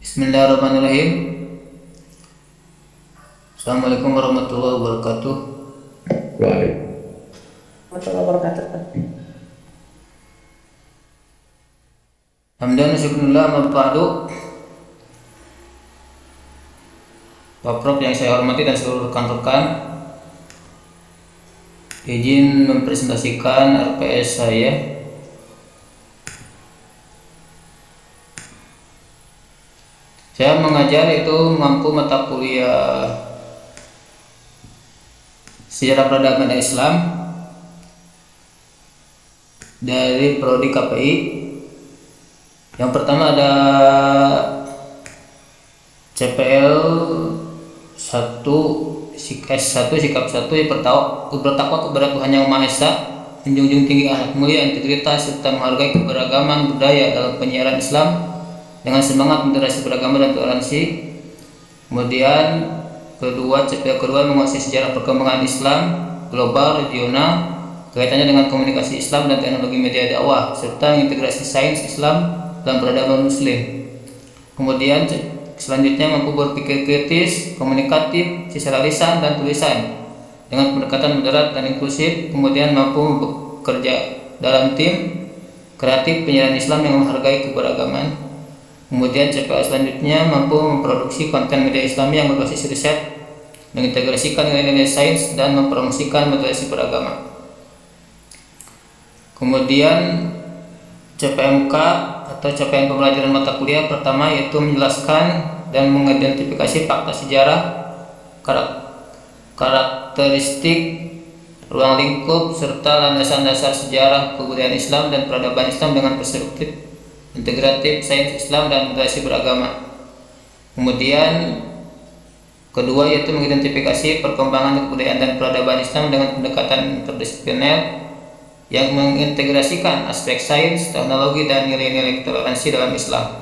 Bismillahirrahmanirrahim. Assalamualaikum warahmatullahi wabarakatuh. Waalaikumsalam warahmatullahi wabarakatuh. Hamdan syukurullah amma ba'du. Pak Prof yang saya hormati dan seluruh rekan-rekan, izin mempresentasikan RPS saya. Saya mengajar itu mampu mata kuliah Sejarah Peradaban Islam dari prodi KPI. Yang pertama ada CPL 1 S1 sikap 1 yang bertakwa kepada Tuhan Yang Maha Esa, menjunjung tinggi akhlak mulia, integritas serta menghargai keberagaman budaya dalam penyiaran Islam dengan semangat moderasi beragama dan toleransi. Kemudian kedua, CPL kedua menguasai sejarah perkembangan Islam global regional, kaitannya dengan komunikasi Islam dan teknologi media dakwah serta integrasi sains Islam dalam peradaban Muslim. Kemudian selanjutnya mampu berpikir kritis, komunikatif secara lisan dan tulisan dengan pendekatan moderat dan inklusif. Kemudian mampu bekerja dalam tim kreatif penyiaran Islam yang menghargai keberagaman. Kemudian CPL selanjutnya mampu memproduksi konten media Islami yang berbasis riset, mengintegrasikan nilai-nilai sains dan mempromosikan moderasi beragama. Kemudian CPMK atau capaian pembelajaran mata kuliah pertama yaitu menjelaskan dan mengidentifikasi fakta sejarah, karakteristik ruang lingkup serta landasan dasar sejarah kebudayaan Islam dan peradaban Islam dengan perspektif integratif sains Islam dan moderasi beragama. Kemudian kedua yaitu mengidentifikasi perkembangan kebudayaan dan peradaban Islam dengan pendekatan interdisipliner yang mengintegrasikan aspek sains, teknologi dan nilai-nilai toleransi dalam Islam.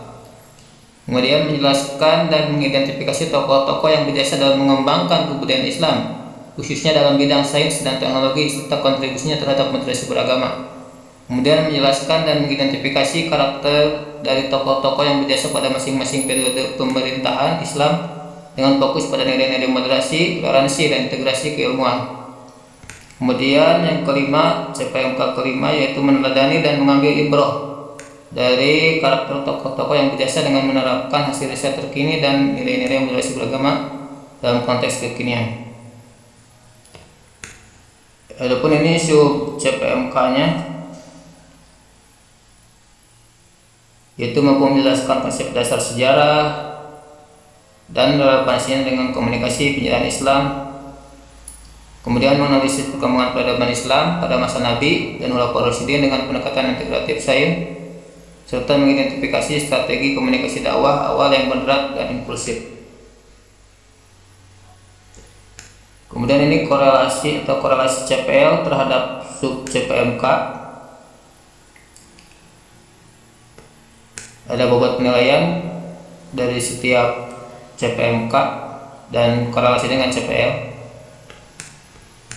Kemudian menjelaskan dan mengidentifikasi tokoh-tokoh yang berjasa dalam mengembangkan kebudayaan Islam, khususnya dalam bidang sains dan teknologi serta kontribusinya terhadap moderasi beragama. Kemudian menjelaskan dan mengidentifikasi karakter dari tokoh-tokoh yang berjasa pada masing-masing periode pemerintahan Islam dengan fokus pada nilai-nilai moderasi, toleransi, dan integrasi keilmuan. Kemudian yang kelima, CPMK kelima yaitu meneladani dan mengambil ibrah dari karakter tokoh-tokoh yang berjasa dengan menerapkan hasil riset terkini dan nilai-nilai moderasi beragama dalam konteks kekinian. Adapun ini sub CPMK-nya yaitu mampu menjelaskan konsep dasar sejarah dan relevansinya dengan komunikasi penyiaran Islam. Kemudian menganalisis perkembangan peradaban Islam pada masa Nabi dan Khulafaur Rasyidin dengan pendekatan integratif sains serta mengidentifikasi strategi komunikasi dakwah awal yang moderat dan inklusif. Kemudian ini korelasi CPL terhadap sub CPMK. Ada bobot penilaian dari setiap CPMK dan korelasi dengan CPL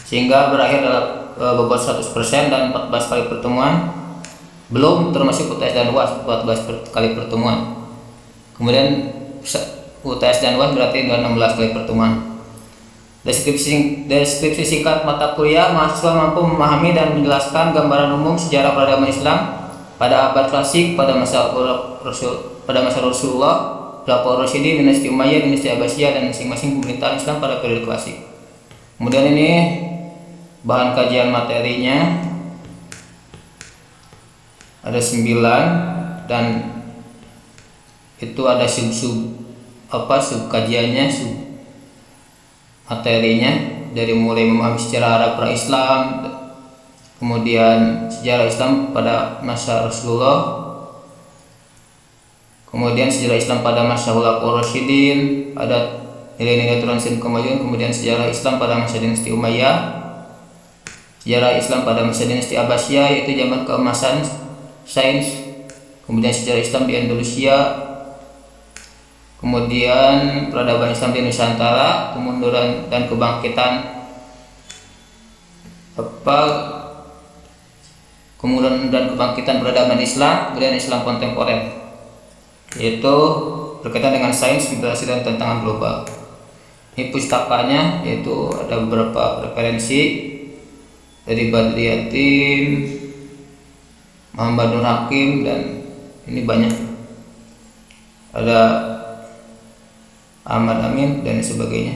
sehingga berakhir dalam bobot 100% dan 14 kali pertemuan, belum termasuk UTS dan UAS 14 kali pertemuan. Kemudian UTS dan UAS berarti 16 kali pertemuan. Deskripsi singkat mata kuliah, mahasiswa mampu memahami dan menjelaskan gambaran umum sejarah peradaban Islam pada abad klasik, pada masa Rasulullah, Khulafaur Rasyidin, dinasti Umayyah, dinasti Abbasiyah, dan masing-masing pemerintahan Islam pada periode klasik. Kemudian ini bahan kajian materinya ada 9 dan itu ada sub kajiannya, sub materinya dari mulai memahami sejarah Arab pra-Islam, kemudian sejarah Islam pada masa Rasulullah, kemudian sejarah Islam pada masa Khulafaur Rasyidin, ada nilai-nilai toleransi dan kemajuan, kemudian sejarah Islam pada masa dinasti Umayyah, sejarah Islam pada masa dinasti Abbasiyah yaitu zaman keemasan sains, kemudian sejarah Islam di Andalusia, kemudian peradaban Islam di Nusantara, kemunduran dan kebangkitan kemudian dan kebangkitan peradaban Islam, kemudian Islam kontemporer, yaitu berkaitan dengan sains, migrasi, dan tantangan global. Ini pustakanya, yaitu ada beberapa referensi dari Badriyatim, Muhammad Nur Hakim, dan ini banyak, ada Ahmad Amin dan sebagainya.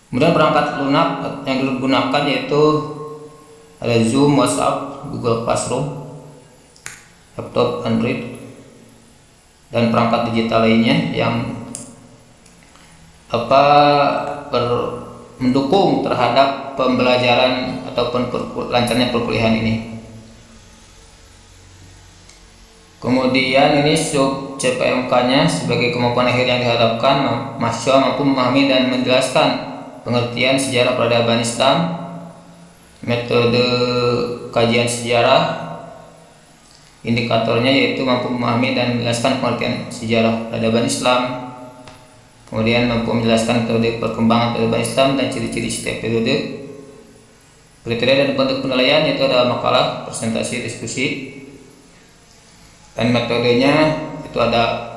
Kemudian perangkat lunak yang digunakan yaitu ada Zoom, WhatsApp, Google Classroom, laptop, Android, dan perangkat digital lainnya yang mendukung terhadap pembelajaran ataupun lancarnya perkuliahan ini. Kemudian ini sub CPMK-nya sebagai kemampuan akhir yang diharapkan mahasiswa mampu memahami dan menjelaskan pengertian sejarah peradaban Islam, metode kajian sejarah. Indikatornya yaitu mampu memahami dan menjelaskan pengertian sejarah peradaban Islam, kemudian mampu menjelaskan metode perkembangan peradaban Islam dan ciri-ciri setiap periode. Kriteria dan bentuk penilaian yaitu ada makalah, presentasi, diskusi, dan metodenya itu ada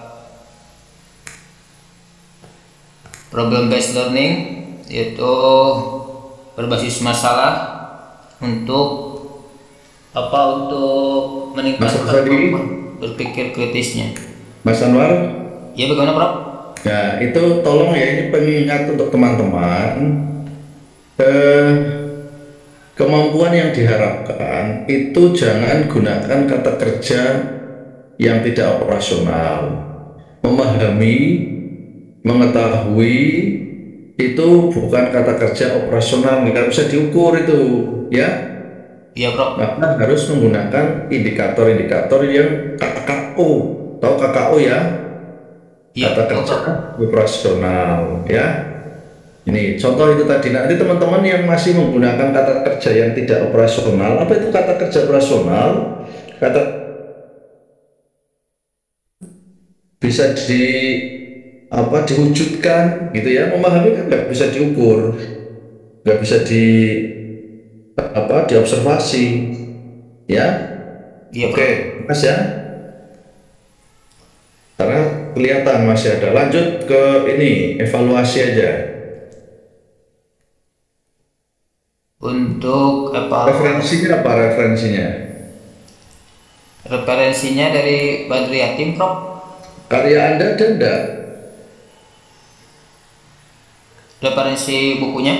problem based learning, yaitu berbasis masalah untuk meningkatkan berpikir kritisnya. Mas Anwar? Ya, bagaimana Prof? Ya, itu tolong ya, ini pengingat untuk teman-teman. Kemampuan yang diharapkan itu jangan gunakan kata kerja yang tidak operasional. Memahami, mengetahui itu bukan kata kerja operasional, nggak bisa diukur itu, ya. Iya, Bro. Maka harus menggunakan indikator-indikator yang KKO. Tahu KKO ya? Iya, kata kerja operasional, ya. Ini contoh itu tadi. Nanti teman-teman yang masih menggunakan kata kerja yang tidak operasional, apa itu kata kerja operasional? Kata bisa diwujudkan gitu ya. Memahami kan nggak bisa diukur, nggak bisa diobservasi, ya. Iya, Oke, Mas ya. Karena kelihatan masih ada. Lanjut ke ini, evaluasi aja. Untuk Referensinya apa referensinya? Referensinya dari Badriyatim, Prof. Karya Anda ada enggak? Referensi bukunya?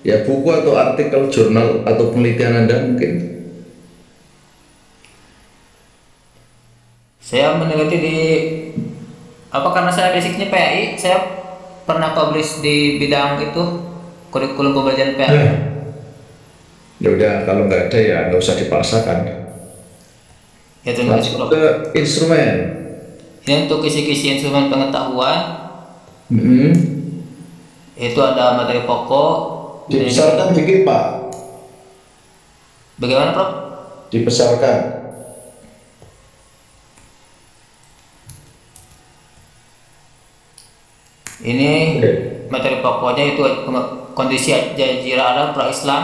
Ya, buku atau artikel jurnal atau penelitian Anda mungkin. Saya meneliti karena saya basicnya PAI, saya pernah publish di bidang itu, kurikulum pembelajaran PAI. Ya udah, kalau nggak ada ya nggak usah dipaksakan. Ya, terima kasih, Masuk Prof. ke instrumen. Ini untuk kisi-kisi instrumen pengetahuan. Itu ada materi pokok. Dibesarkan dikit, Pak. Bagaimana, Prof? Dibesarkan. Ini materi pokoknya itu kondisi jazirah Arab pra-Islam,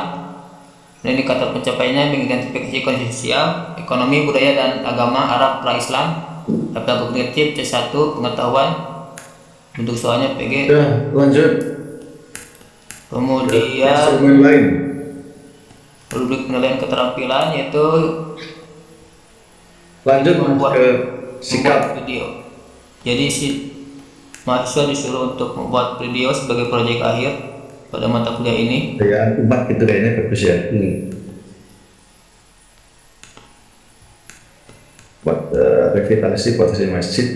dan indikator pencapaiannya mengidentifikasi kondisi sosial, ekonomi, budaya, dan agama Arab pra-Islam. Daftar kognitif C1 pengetahuan, bentuk soalnya PG. Ya, lanjut. Kemudian Instrumen lain. rubrik penilaian keterampilan yaitu Lanjut membuat ke sikap. video. Jadi mahasiswa disuruh untuk membuat video sebagai proyek akhir pada mata kuliah ini. Ya, 4 gitu kayaknya bagus ya. Buat revitalisasi potensi masjid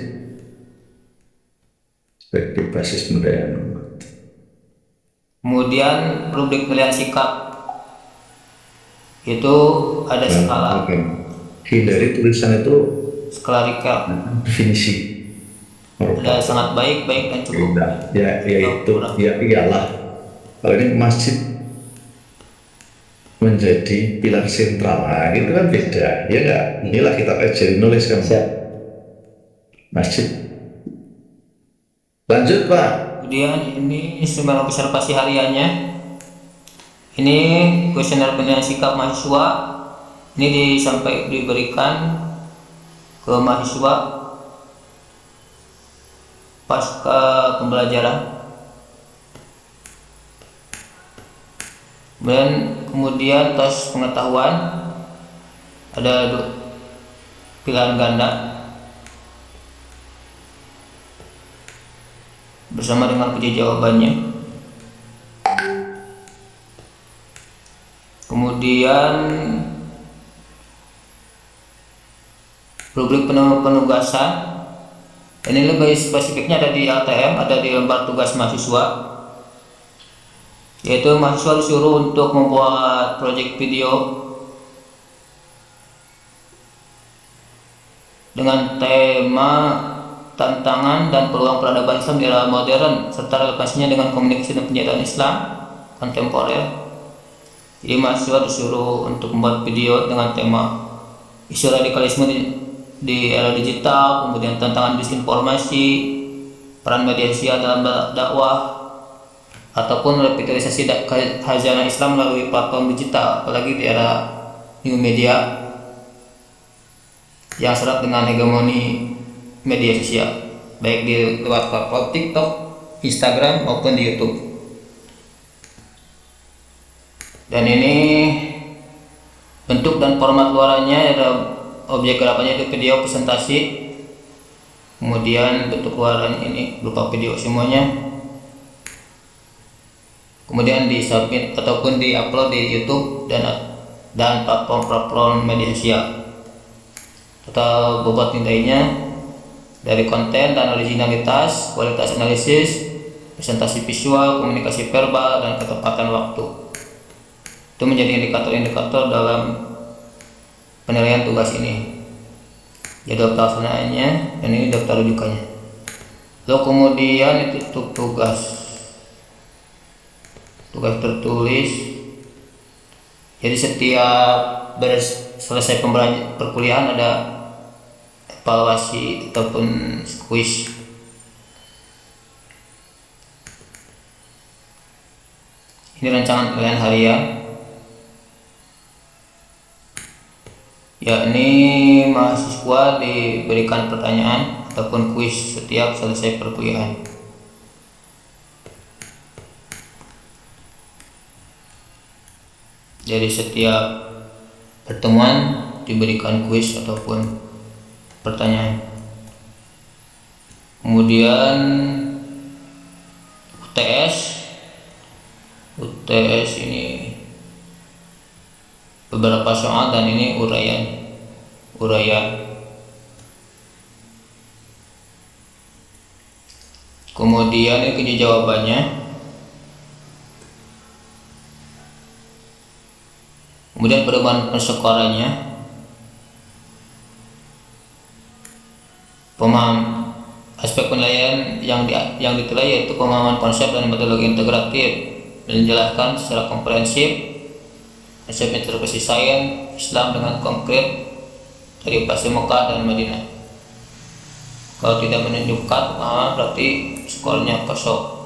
sebagai basis budaya. Kemudian rubrik penilaian sikap itu ada skala. Hindari tulisan itu Skala Richter. definisi. Ada sangat baik, baik, dan cukup. Ya itu, ya iyalah. Kalau ini masjid menjadi pilar sentral, nah, itu kan beda, ya enggak? Inilah kita ajarin nulis kan. Masjid. Lanjut, Pak. Kemudian ini instrumen observasi hariannya. Ini kuesioner penilaian sikap mahasiswa. Ini diberikan ke mahasiswa pasca pembelajaran. Kemudian tes pengetahuan, ada pilihan ganda bersama dengan kunci jawabannya. Kemudian rubrik penugasan, ini lebih spesifiknya ada di LTM, ada di lembar tugas mahasiswa, yaitu mahasiswa disuruh untuk membuat proyek video dengan tema tantangan dan peluang peradaban Islam di era modern serta relevansinya dengan komunikasi dan penyataan Islam kontemporer. Jadi mahasiswa disuruh untuk membuat video dengan tema isu radikalisme di era digital, kemudian tantangan disinformasi, peran media sosial dalam dakwah, ataupun revitalisasi khazanah Islam melalui platform digital, apalagi di era new media yang syarat dengan hegemoni media sosial, baik di lewat platform TikTok, Instagram maupun di YouTube. Dan ini bentuk dan format luarannya, ada objek gerakannya itu video presentasi, kemudian bentuk luaran ini berupa video semuanya, kemudian disubmit ataupun diupload di YouTube dan platform media sosial. Total bobot nilainya dari konten dan originalitas, kualitas analisis, presentasi visual, komunikasi verbal, dan ketepatan waktu. Itu menjadi indikator-indikator dalam penilaian tugas ini. Jadwal pelaksanaannya, dan ini daftar rujukannya. Lalu kemudian itu untuk tugas tertulis. Jadi setiap selesai perkuliahan ada evaluasi ataupun kuis. Ini rancangan penilaian harian, yakni mahasiswa diberikan pertanyaan ataupun kuis setiap selesai perkuliahan. Jadi setiap pertemuan diberikan kuis ataupun pertanyaan. Kemudian UTS ini beberapa soal dan ini uraian. Kemudian ini kunci jawabannya. Kemudian pedoman persekorannya, aspek penilaian yang ditilai yaitu pemahaman konsep dan metodologi integratif, menjelaskan secara komprehensif konsep interpretasi sains Islam dengan konkret dari fase Mekah dan Madinah. Kalau tidak menunjukkan pemahaman berarti skornya kosong.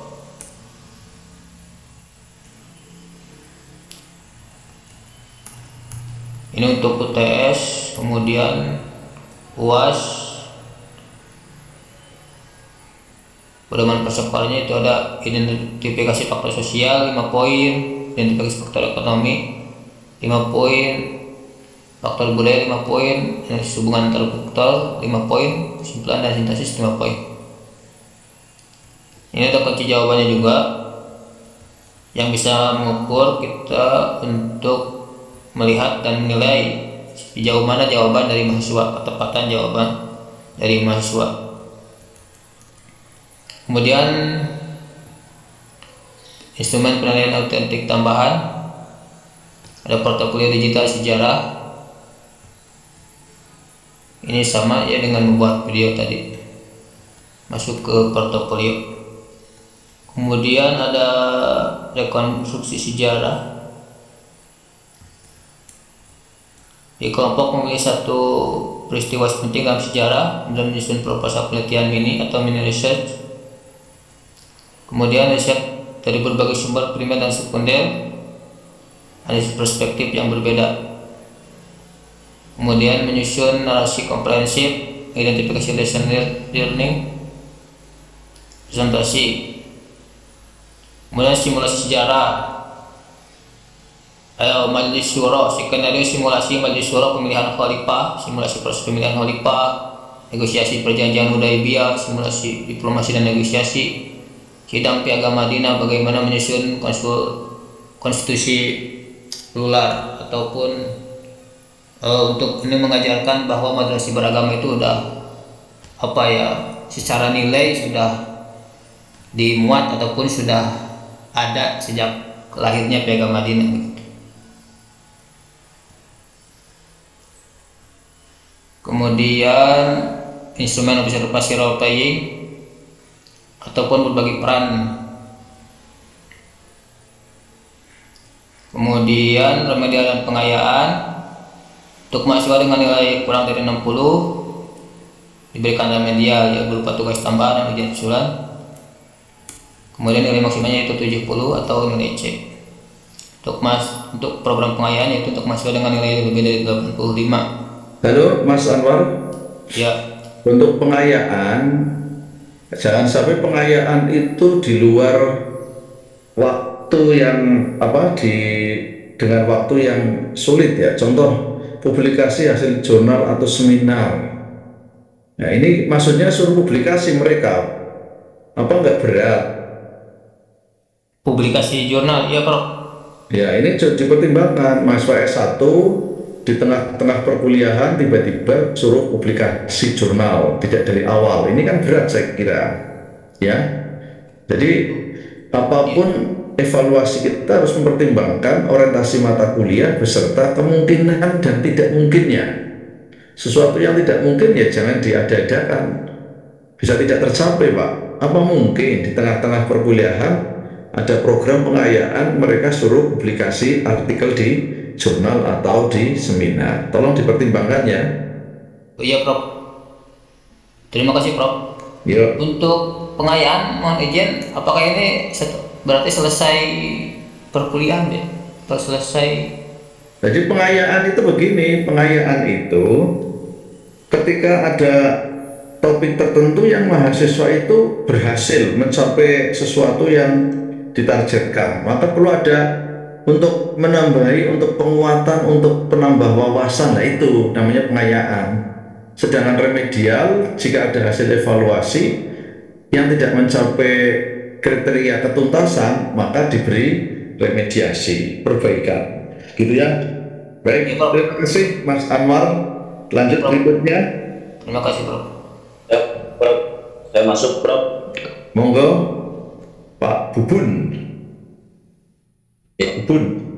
Ini untuk UTS. Kemudian UAS, pedoman persekorannya itu ada identifikasi faktor sosial 5 poin, identifikasi faktor ekonomi 5 poin, faktor budaya 5 poin, hubungan antar faktor 5 poin, kesimpulan dan sintesis 5 poin. Ini ada kunci jawabannya juga yang bisa mengukur kita untuk melihat dan menilai sejauh mana jawaban dari mahasiswa, ketepatan jawaban dari mahasiswa. Kemudian instrumen penilaian autentik tambahan, ada portofolio digital sejarah. Ini sama ya dengan membuat video tadi, masuk ke portofolio. Kemudian ada rekonstruksi sejarah. Di kelompok memilih satu peristiwa penting dalam sejarah, kemudian menyusun proposal penelitian mini atau mini research. Kemudian riset dari berbagai sumber primer dan sekunder, analisis perspektif yang berbeda. Kemudian menyusun narasi komprehensif, identifikasi lesson learning, presentasi. Kemudian simulasi sejarah. Majelis Syuro, skenario simulasi Majelis Syuro pemilihan khalifah, simulasi proses pemilihan khalifah, negosiasi perjanjian Hudaibiyah, simulasi diplomasi dan negosiasi, sidang Piagam Madinah, bagaimana menyusun konstitusi lular, ataupun untuk ini mengajarkan bahwa madrasah beragama itu udah secara nilai sudah dimuat ataupun sudah ada sejak lahirnya Piagam Madinah. Kemudian instrumen observasi role playing ataupun berbagi peran. Kemudian remedial dan pengayaan untuk mahasiswa dengan nilai kurang dari 60 diberikan remedial, ya berupa tugas tambahan dan ujian susulan. Kemudian nilai maksimalnya itu 70 atau nilai C. Untuk program pengayaan yaitu untuk mahasiswa dengan nilai lebih dari 85. Halo Mas Anwar. Ya. Untuk pengayaan, jangan sampai pengayaan itu di luar waktu yang dengan waktu yang sulit ya. Contoh publikasi hasil jurnal atau seminar. Nah ini maksudnya suruh publikasi mereka, apa nggak berat? Publikasi jurnal, ya Prof. Ya ini dipertimbangkan mahasiswa S1 di tengah-tengah perkuliahan tiba-tiba suruh publikasi jurnal tidak dari awal, ini kan berat saya kira ya. Jadi apapun evaluasi kita harus mempertimbangkan orientasi mata kuliah beserta kemungkinan dan tidak mungkinnya. Sesuatu yang tidak mungkin ya jangan diada-adakan, bisa tidak tercapai Pak. Apa mungkin di tengah-tengah perkuliahan ada program pengayaan mereka suruh publikasi artikel di jurnal atau di seminar? Tolong dipertimbangkan ya. Oh iya Prof. Terima kasih Prof. Yo. Untuk pengayaan mohon izin, apakah ini berarti selesai perkuliahan ya? Atau selesai? Jadi pengayaan itu begini, pengayaan itu ketika ada topik tertentu yang mahasiswa itu berhasil mencapai sesuatu yang ditargetkan, maka perlu ada untuk menambahi, untuk penguatan, untuk penambah wawasan. Nah itu namanya pengayaan. Sedangkan remedial, jika ada hasil evaluasi yang tidak mencapai kriteria ketuntasan, maka diberi remediasi, perbaikan. Gitu ya. Baik, terima kasih Mas Anwar. Lanjut berikutnya. Terima kasih Prof. Ya, Prof. Saya masuk Prof. Monggo Pak Bubun. Bubun.